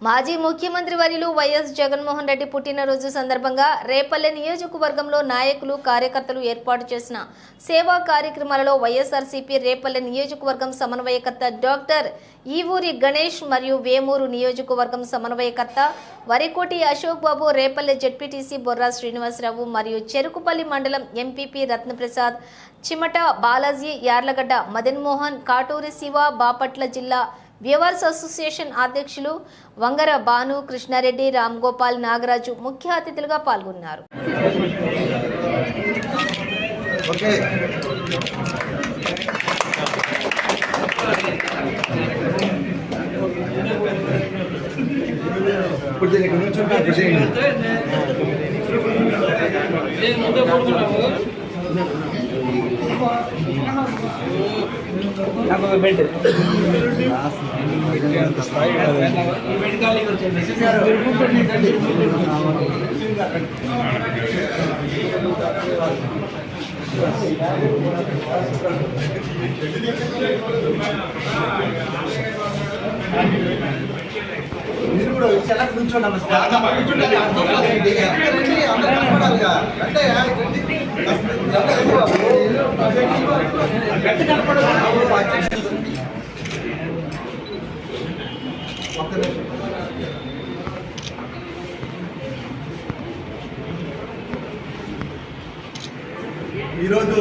మాజీ ముఖ్యమంత్రి వర్యులు వైఎస్ జగన్మోహన్ రెడ్డి పుట్టినరోజు సందర్భంగా రేపల్లె నియోజకవర్గంలో నాయకులు కార్యకర్తలు ఏర్పాటు చేసిన సేవా కార్యక్రమాలలో వైఎస్ఆర్సీపీ రేపల్లె నియోజకవర్గం సమన్వయకర్త డాక్టర్ ఈవూరి గణేష్ మరియు వేమూరు నియోజకవర్గం సమన్వయకర్త వరికోటి అశోక్ బాబు, రేపల్లె జెడ్పీటీసీ బొర్రా శ్రీనివాసరావు మరియు చెరుకుపల్లి మండలం ఎంపీపీ రత్నప్రసాద్, చిమట బాలాజీ, యార్లగడ్డ మదన్మోహన్, కాటూరి శివ, బాపట్ల జిల్లా వ్యూవర్స్ అసోసియేషన్ అధ్యక్షులు వంగర భాను, కృష్ణారెడ్డి, రామ్ గోపాల్, నాగరాజు ముఖ్య అతిథులుగా పాల్గొన్నారు. మీరు కూడా చాలా నుంచో నమస్కారం ఈరోజు